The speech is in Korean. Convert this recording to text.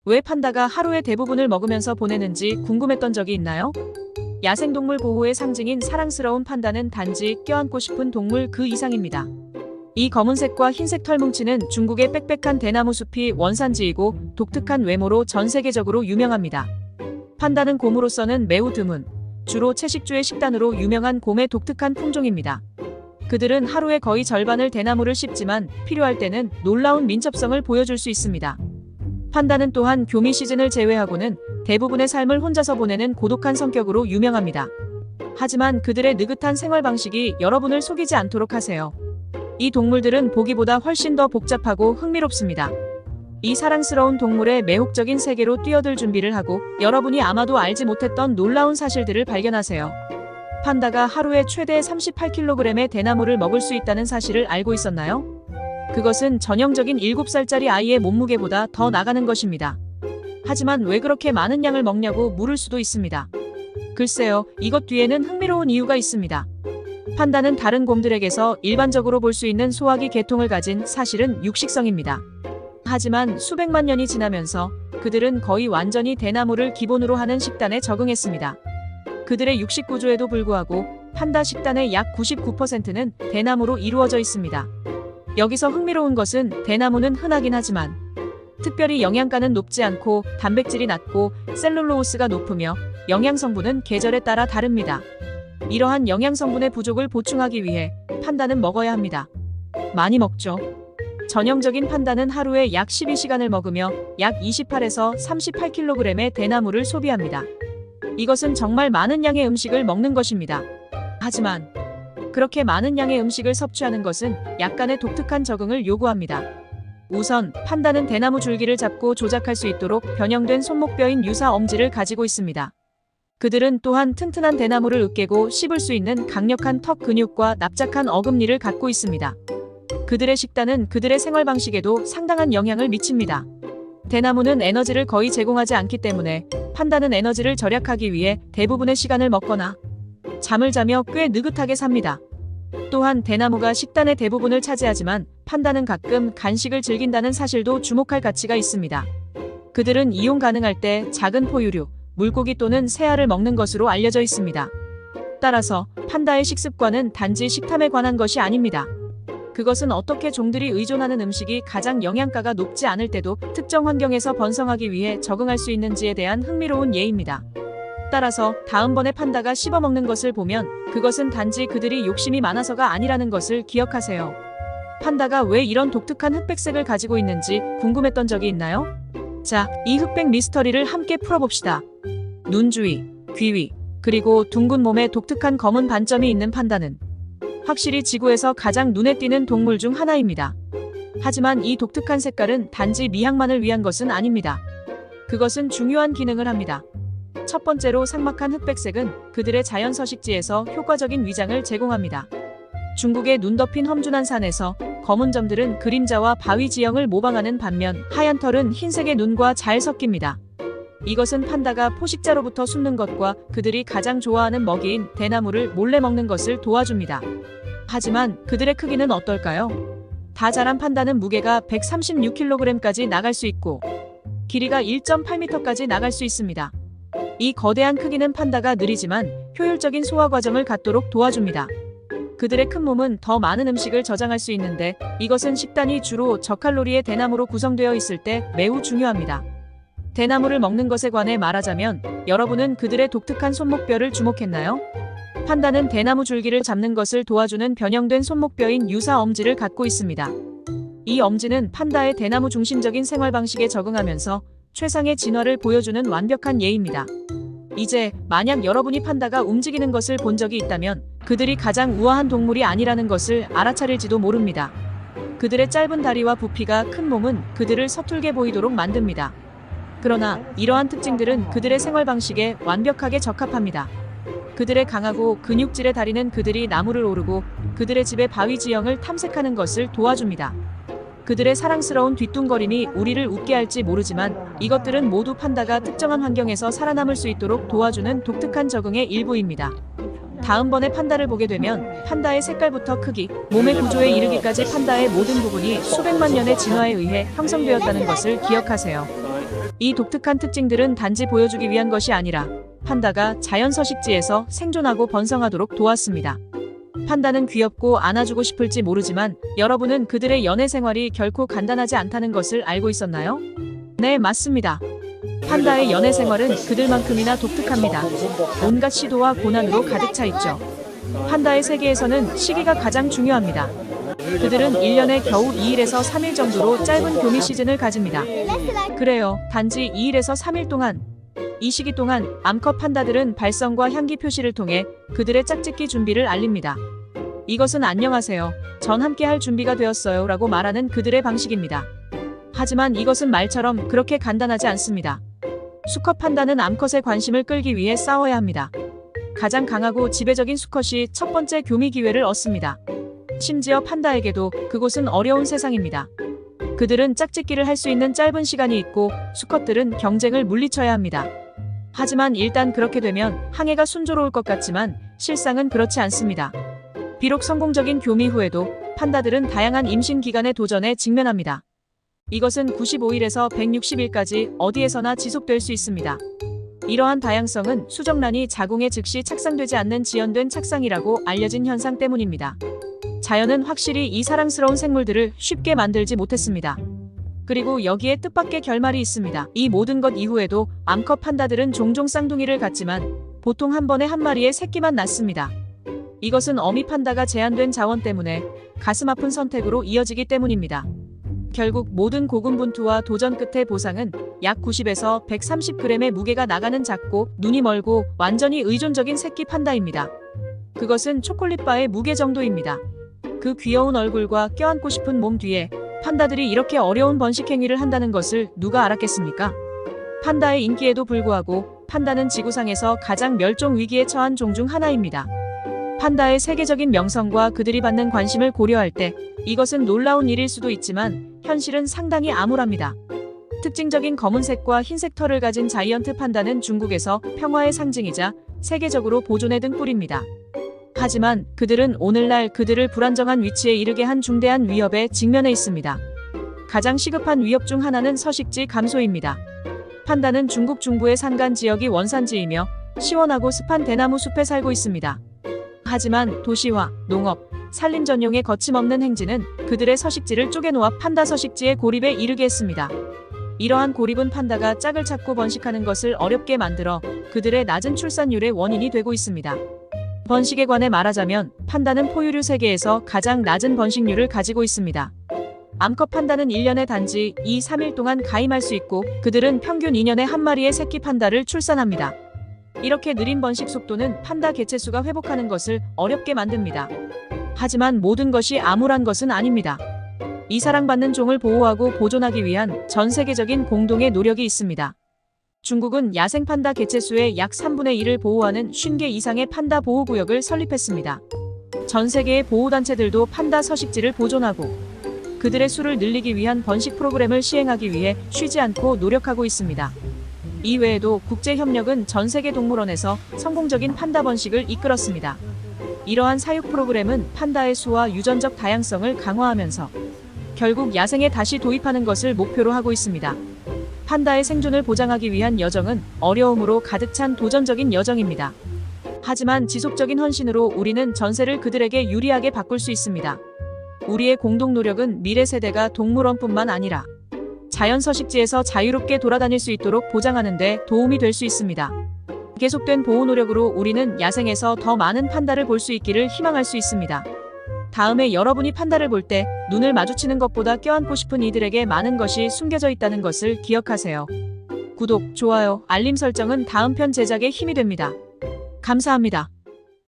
왜 판다가 하루의 대부분을 먹으면서 보내는지 궁금했던 적이 있나요? 야생동물 보호의 상징인 사랑스러운 판다는 단지 껴안고 싶은 동물 그 이상입니다. 이 검은색과 흰색 털뭉치는 중국의 빽빽한 대나무 숲이 원산지이고 독특한 외모로 전 세계적으로 유명합니다. 판다는 곰으로서는 매우 드문, 주로 채식주의 식단으로 유명한 곰의 독특한 품종입니다. 그들은 하루에 거의 절반을 대나무를 씹지만 필요할 때는 놀라운 민첩성을 보여줄 수 있습니다. 판다는 또한 교미 시즌을 제외하고는 대부분의 삶을 혼자서 보내는 고독한 성격으로 유명합니다. 하지만 그들의 느긋한 생활 방식이 여러분을 속이지 않도록 하세요. 이 동물들은 보기보다 훨씬 더 복잡하고 흥미롭습니다. 이 사랑스러운 동물의 매혹적인 세계로 뛰어들 준비를 하고 여러분이 아마도 알지 못했던 놀라운 사실들을 발견하세요. 판다가 하루에 최대 38kg의 대나무를 먹을 수 있다는 사실을 알고 있었나요? 그것은 전형적인 7살짜리 아이의 몸무게보다 더 나가는 것입니다. 하지만 왜 그렇게 많은 양을 먹냐고 물을 수도 있습니다. 글쎄요, 이것 뒤에는 흥미로운 이유가 있습니다. 판다는 다른 곰들에게서 일반적으로 볼 수 있는 소화기 계통을 가진 사실은 육식성입니다. 하지만 수백만 년이 지나면서 그들은 거의 완전히 대나무를 기본으로 하는 식단에 적응했습니다. 그들의 육식 구조에도 불구하고 판다 식단의 약 99%는 대나무로 이루어져 있습니다. 여기서 흥미로운 것은 대나무는 흔하긴 하지만 특별히 영양가는 높지 않고 단백질이 낮고 셀룰로스가 높으며 영양 성분은 계절에 따라 다릅니다. 이러한 영양 성분의 부족을 보충하기 위해 판다는 먹어야 합니다. 많이 먹죠. 전형적인 판다는 하루에 약 12시간을 먹으며 약 28에서 38kg의 대나무를 소비합니다. 이것은 정말 많은 양의 음식을 먹는 것입니다. 하지만 그렇게 많은 양의 음식을 섭취하는 것은 약간의 독특한 적응을 요구합니다. 우선 판다는 대나무 줄기를 잡고 조작할 수 있도록 변형된 손목뼈인 유사 엄지를 가지고 있습니다. 그들은 또한 튼튼한 대나무를 으깨고 씹을 수 있는 강력한 턱 근육과 납작한 어금니를 갖고 있습니다. 그들의 식단은 그들의 생활 방식에도 상당한 영향을 미칩니다. 대나무는 에너지를 거의 제공하지 않기 때문에 판다는 에너지를 절약하기 위해 대부분의 시간을 먹거나 잠을 자며 꽤 느긋하게 삽니다. 또한 대나무가 식단의 대부분을 차지하지만 판다는 가끔 간식을 즐긴다는 사실도 주목할 가치가 있습니다. 그들은 이용 가능할 때 작은 포유류, 물고기 또는 새알을 먹는 것으로 알려져 있습니다. 따라서 판다의 식습관은 단지 식탐에 관한 것이 아닙니다. 그것은 어떻게 종들이 의존하는 음식이 가장 영양가가 높지 않을 때도 특정 환경에서 번성하기 위해 적응할 수 있는지에 대한 흥미로운 예입니다. 따라서 다음번에 판다가 씹어먹는 것을 보면 그것은 단지 그들이 욕심이 많아서가 아니라는 것을 기억하세요. 판다가 왜 이런 독특한 흑백색을 가지고 있는지 궁금했던 적이 있나요? 자, 이 흑백 미스터리를 함께 풀어봅시다. 눈 주위, 귀 위, 그리고 둥근 몸에 독특한 검은 반점이 있는 판다는 확실히 지구에서 가장 눈에 띄는 동물 중 하나입니다. 하지만 이 독특한 색깔은 단지 미학만을 위한 것은 아닙니다. 그것은 중요한 기능을 합니다. 첫 번째로 삭막한 흑백색은 그들의 자연 서식지에서 효과적인 위장을 제공합니다. 중국의 눈 덮인 험준한 산에서 검은 점들은 그림자와 바위 지형을 모방하는 반면 하얀 털은 흰색의 눈과 잘 섞입니다. 이것은 판다가 포식자로부터 숨는 것과 그들이 가장 좋아하는 먹이인 대나무를 몰래 먹는 것을 도와줍니다. 하지만 그들의 크기는 어떨까요? 다 자란 판다는 무게가 136kg까지 나갈 수 있고 길이가 1.8m까지 나갈 수 있습니다. 이 거대한 크기는 판다가 느리지만 효율적인 소화 과정을 갖도록 도와줍니다. 그들의 큰 몸은 더 많은 음식을 저장할 수 있는데 이것은 식단이 주로 저칼로리의 대나무로 구성되어 있을 때 매우 중요합니다. 대나무를 먹는 것에 관해 말하자면 여러분은 그들의 독특한 손목뼈를 주목했나요? 판다는 대나무 줄기를 잡는 것을 도와주는 변형된 손목뼈인 유사 엄지를 갖고 있습니다. 이 엄지는 판다의 대나무 중심적인 생활 방식에 적응하면서 최상의 진화를 보여주는 완벽한 예입니다. 이제 만약 여러분이 판다가 움직이는 것을 본 적이 있다면 그들이 가장 우아한 동물이 아니라는 것을 알아차릴지도 모릅니다. 그들의 짧은 다리와 부피가 큰 몸은 그들을 서툴게 보이도록 만듭니다. 그러나 이러한 특징들은 그들의 생활 방식에 완벽하게 적합합니다. 그들의 강하고 근육질의 다리는 그들이 나무를 오르고 그들의 집의 바위 지형을 탐색하는 것을 도와줍니다. 그들의 사랑스러운 뒤뚱거림이 우리를 웃게 할지 모르지만 이것들은 모두 판다가 특정한 환경에서 살아남을 수 있도록 도와주는 독특한 적응의 일부입니다. 다음번에 판다를 보게 되면 판다의 색깔부터 크기, 몸의 구조에 이르기까지 판다의 모든 부분이 수백만 년의 진화에 의해 형성되었다는 것을 기억하세요. 이 독특한 특징들은 단지 보여주기 위한 것이 아니라 판다가 자연 서식지에서 생존하고 번성하도록 도왔습니다. 판다는 귀엽고 안아주고 싶을지 모르지만 여러분은 그들의 연애 생활이 결코 간단하지 않다는 것을 알고 있었나요? 네, 맞습니다. 판다의 연애 생활은 그들만큼이나 독특합니다. 온갖 시도와 고난으로 가득 차 있죠. 판다의 세계에서는 시기가 가장 중요합니다. 그들은 1년에 겨우 2일에서 3일 정도로 짧은 교미 시즌을 가집니다. 그래요, 단지 2일에서 3일 동안. 이 시기 동안 암컷 판다들은 발성과 향기 표시를 통해 그들의 짝짓기 준비를 알립니다. 이것은 안녕하세요, 전 함께할 준비가 되었어요 라고 말하는 그들의 방식입니다. 하지만 이것은 말처럼 그렇게 간단하지 않습니다. 수컷 판다는 암컷의 관심을 끌기 위해 싸워야 합니다. 가장 강하고 지배적인 수컷이 첫 번째 교미 기회를 얻습니다. 심지어 판다에게도 그곳은 어려운 세상입니다. 그들은 짝짓기를 할 수 있는 짧은 시간이 있고 수컷들은 경쟁을 물리쳐야 합니다. 하지만 일단 그렇게 되면 항해가 순조로울 것 같지만 실상은 그렇지 않습니다. 비록 성공적인 교미 후에도 판다들은 다양한 임신 기간의 도전에 직면합니다. 이것은 95일에서 160일까지 어디에서나 지속될 수 있습니다. 이러한 다양성은 수정란이 자궁에 즉시 착상되지 않는 지연된 착상이라고 알려진 현상 때문입니다. 자연은 확실히 이 사랑스러운 생물들을 쉽게 만들지 못했습니다. 그리고 여기에 뜻밖의 결말이 있습니다. 이 모든 것 이후에도 암컷 판다들은 종종 쌍둥이를 갖지만 보통 한 번에 한 마리의 새끼만 낳습니다. 이것은 어미 판다가 제한된 자원 때문에 가슴 아픈 선택으로 이어지기 때문입니다. 결국 모든 고군분투와 도전 끝의 보상은 약 90에서 130g의 무게가 나가는 작고 눈이 멀고 완전히 의존적인 새끼 판다입니다. 그것은 초콜릿바의 무게 정도입니다. 그 귀여운 얼굴과 껴안고 싶은 몸 뒤에 판다들이 이렇게 어려운 번식 행위를 한다는 것을 누가 알았겠습니까? 판다의 인기에도 불구하고 판다는 지구상에서 가장 멸종 위기에 처한 종 중 하나입니다. 판다의 세계적인 명성과 그들이 받는 관심을 고려할 때 이것은 놀라운 일일 수도 있지만 현실은 상당히 암울합니다. 특징적인 검은색과 흰색 털을 가진 자이언트 판다는 중국에서 평화의 상징이자 세계적으로 보존의 등불입니다. 하지만 그들은 오늘날 그들을 불안정한 위치에 이르게 한 중대한 위협에 직면해 있습니다. 가장 시급한 위협 중 하나는 서식지 감소입니다. 판다는 중국 중부의 산간 지역이 원산지이며 시원하고 습한 대나무 숲에 살고 있습니다. 하지만 도시화, 농업, 산림 전용의 거침없는 행진은 그들의 서식지를 쪼개놓아 판다 서식지의 고립에 이르게 했습니다. 이러한 고립은 판다가 짝을 찾고 번식하는 것을 어렵게 만들어 그들의 낮은 출산율의 원인이 되고 있습니다. 번식에 관해 말하자면 판다는 포유류 세계에서 가장 낮은 번식률을 가지고 있습니다. 암컷 판다는 1년에 단지 2-3일 동안 가임할 수 있고 그들은 평균 2년에 한 마리의 새끼 판다를 출산합니다. 이렇게 느린 번식 속도는 판다 개체수가 회복하는 것을 어렵게 만듭니다. 하지만 모든 것이 암울한 것은 아닙니다. 이 사랑받는 종을 보호하고 보존하기 위한 전 세계적인 공동의 노력이 있습니다. 중국은 야생 판다 개체수의 약 3분의 1을 보호하는 50개 이상의 판다 보호구역을 설립했습니다. 전 세계의 보호단체들도 판다 서식지를 보존하고 그들의 수를 늘리기 위한 번식 프로그램을 시행하기 위해 쉬지 않고 노력하고 있습니다. 이외에도 국제협력은 전 세계 동물원에서 성공적인 판다 번식을 이끌었습니다. 이러한 사육 프로그램은 판다의 수와 유전적 다양성을 강화하면서 결국 야생에 다시 도입하는 것을 목표로 하고 있습니다. 판다의 생존을 보장하기 위한 여정은 어려움으로 가득 찬 도전적인 여정입니다. 하지만 지속적인 헌신으로 우리는 전세를 그들에게 유리하게 바꿀 수 있습니다. 우리의 공동 노력은 미래 세대가 동물원뿐만 아니라 자연 서식지에서 자유롭게 돌아다닐 수 있도록 보장하는 데 도움이 될 수 있습니다. 계속된 보호 노력으로 우리는 야생에서 더 많은 판다를 볼 수 있기를 희망할 수 있습니다. 다음에 여러분이 판다를 볼 때 눈을 마주치는 것보다 껴안고 싶은 이들에게 많은 것이 숨겨져 있다는 것을 기억하세요. 구독, 좋아요, 알림 설정은 다음 편 제작에 힘이 됩니다. 감사합니다.